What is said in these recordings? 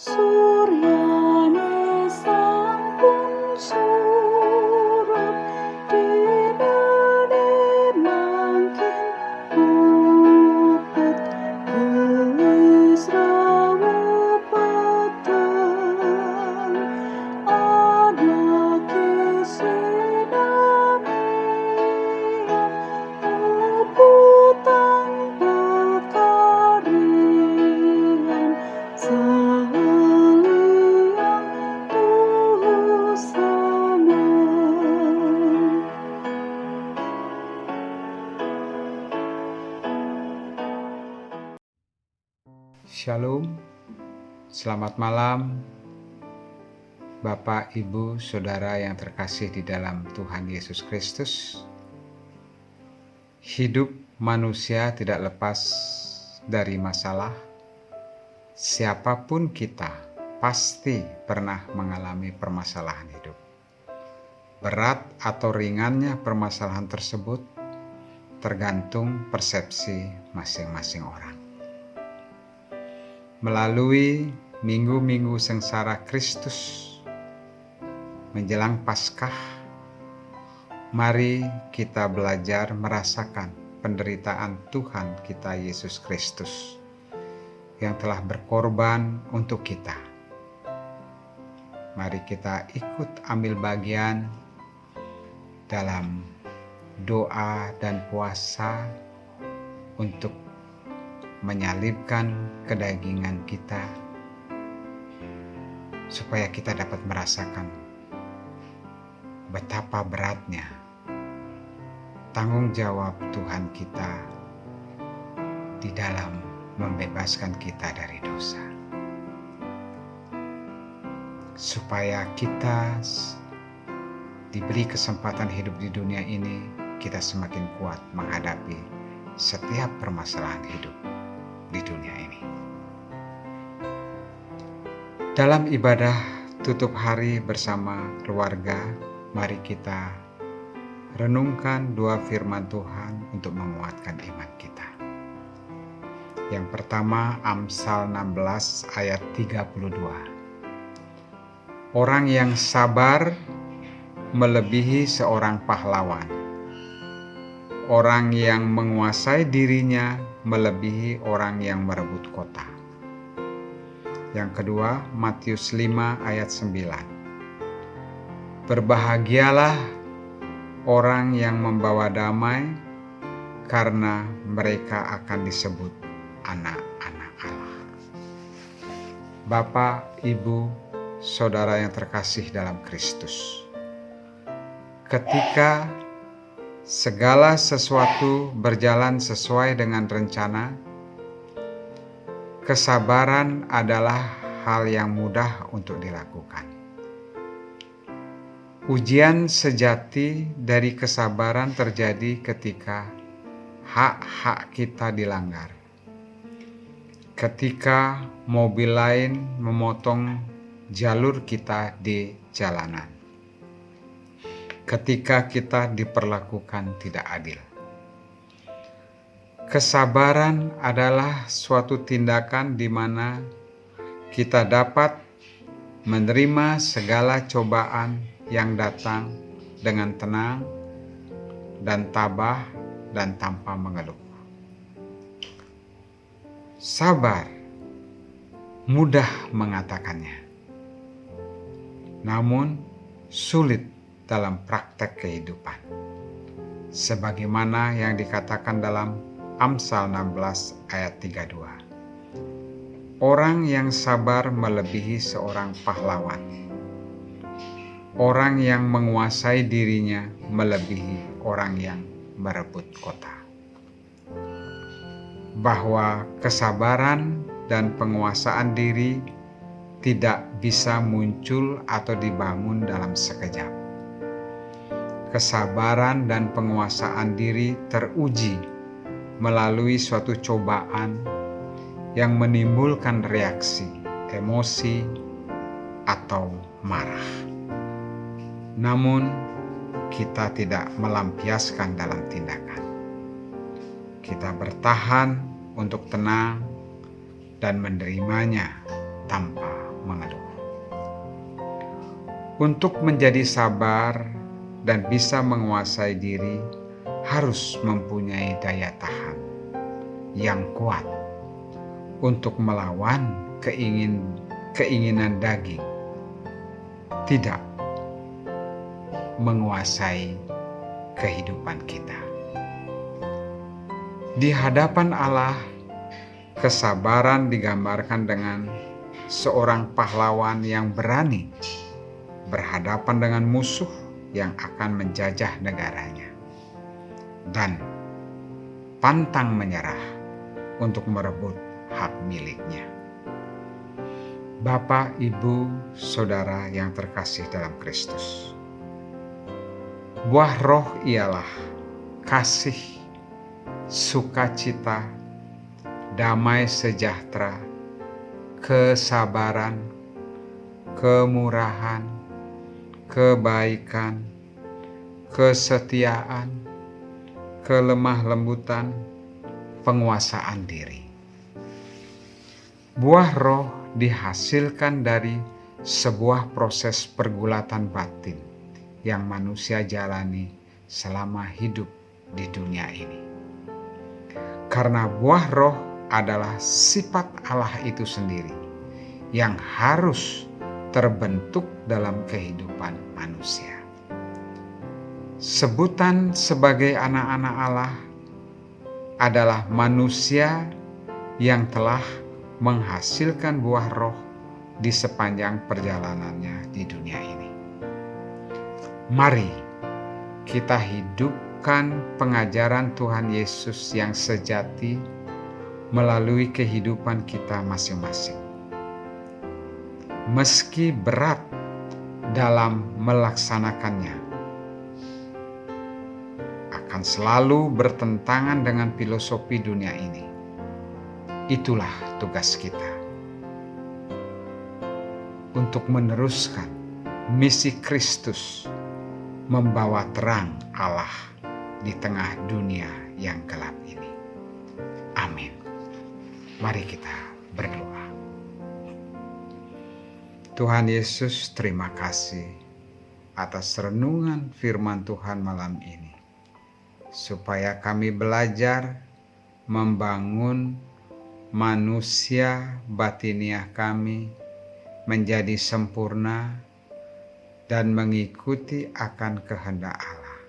Suryane sampun surup dinane mangkin mupet wis rawuh peteng ana kesinamian uputan pekarian saliang tusanen. Shalom, selamat malam Bapak, Ibu, Saudara yang terkasih di dalam Tuhan Yesus Kristus. Hidup manusia tidak lepas dari masalah. Siapapun kita pasti pernah mengalami permasalahan hidup. Berat atau ringannya permasalahan tersebut tergantung persepsi masing-masing orang. Melalui minggu-minggu sengsara Kristus menjelang Paskah, mari kita belajar merasakan penderitaan Tuhan kita Yesus Kristus yang telah berkorban untuk kita. Mari kita ikut ambil bagian dalam doa dan puasa untuk menyalibkan kedagingan kita, supaya kita dapat merasakan betapa beratnya tanggung jawab Tuhan kita di dalam membebaskan kita dari dosa, supaya kita diberi kesempatan hidup di dunia ini, kita semakin kuat menghadapi setiap permasalahan hidup di dunia ini. Dalam ibadah tutup hari bersama keluarga, mari kita renungkan dua firman Tuhan untuk menguatkan iman kita. Yang pertama, Amsal 16 ayat 32. Orang yang sabar melebihi seorang pahlawan. Orang yang menguasai dirinya melebihi orang yang merebut kota. Yang kedua, Matius 5 ayat 9. Berbahagialah orang yang membawa damai, karena mereka akan disebut anak-anak Allah. Bapak, Ibu, Saudara yang terkasih dalam Kristus, ketika segala sesuatu berjalan sesuai dengan rencana, kesabaran adalah hal yang mudah untuk dilakukan. Ujian sejati dari kesabaran terjadi ketika hak-hak kita dilanggar. Ketika mobil lain memotong jalur kita di jalanan. Ketika kita diperlakukan tidak adil. Kesabaran adalah suatu tindakan di mana kita dapat menerima segala cobaan yang datang dengan tenang dan tabah dan tanpa mengeluh. Sabar, mudah mengatakannya, namun sulit dalam praktek kehidupan. Sebagaimana yang dikatakan dalam Amsal 16 ayat 32. Orang yang sabar melebihi seorang pahlawan. Orang yang menguasai dirinya melebihi orang yang merebut kota. Bahwa kesabaran dan penguasaan diri tidak bisa muncul atau dibangun dalam sekejap. Kesabaran dan penguasaan diri teruji melalui suatu cobaan yang menimbulkan reaksi, emosi, atau marah. Namun, kita tidak melampiaskan dalam tindakan. Kita bertahan untuk tenang dan menerimanya tanpa mengeluh. Untuk menjadi sabar dan bisa menguasai diri, harus mempunyai daya tahan yang kuat untuk melawan keinginan daging, tidak menguasai kehidupan kita. Di hadapan Allah, kesabaran digambarkan dengan seorang pahlawan yang berani berhadapan dengan musuh yang akan menjajah negaranya dan pantang menyerah untuk merebut hak miliknya. Bapak, Ibu, Saudara yang terkasih dalam Kristus, buah roh ialah kasih, sukacita, damai sejahtera, kesabaran, kemurahan, kebaikan, kesetiaan, kelemah lembutan, penguasaan diri. Buah roh dihasilkan dari sebuah proses pergulatan batin yang manusia jalani selama hidup di dunia ini. Karena buah roh adalah sifat Allah itu sendiri yang harus terbentuk dalam kehidupan manusia. Sebutan sebagai anak-anak Allah adalah manusia yang telah menghasilkan buah roh di sepanjang perjalanannya di dunia ini. Mari kita hidupkan pengajaran Tuhan Yesus yang sejati melalui kehidupan kita masing-masing. Meski berat dalam melaksanakannya, akan selalu bertentangan dengan filosofi dunia ini. Itulah tugas kita untuk meneruskan misi Kristus, membawa terang Allah di tengah dunia yang gelap ini. Amin. Mari kita berdoa. Tuhan Yesus, terima kasih atas renungan firman Tuhan malam ini, supaya kami belajar membangun manusia batiniah kami menjadi sempurna dan mengikuti akan kehendak Allah,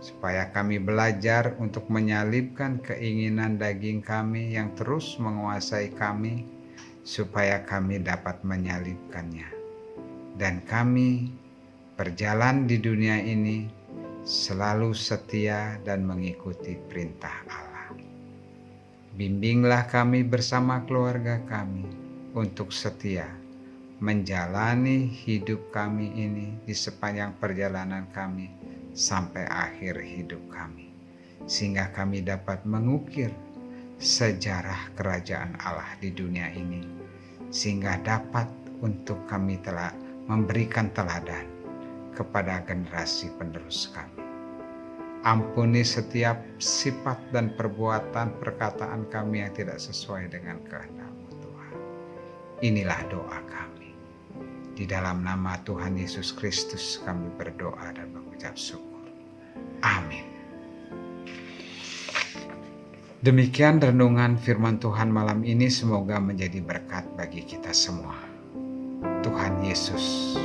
supaya kami belajar untuk menyalibkan keinginan daging kami yang terus menguasai kami, supaya kami dapat menyalibkannya, dan kami berjalan di dunia ini selalu setia dan mengikuti perintah Allah. Bimbinglah kami bersama keluarga kami untuk setia menjalani hidup kami ini di sepanjang perjalanan kami sampai akhir hidup kami, sehingga kami dapat mengukir sejarah kerajaan Allah di dunia ini, sehingga dapat untuk kami telah memberikan teladan kepada generasi penerus kami. Ampuni setiap sifat dan perbuatan perkataan kami yang tidak sesuai dengan kehendak-Mu, Tuhan. Inilah doa kami. Di dalam nama Tuhan Yesus Kristus kami berdoa dan mengucap syukur. Amin. Demikian renungan firman Tuhan malam ini, semoga menjadi berkat bagi kita semua. Tuhan Yesus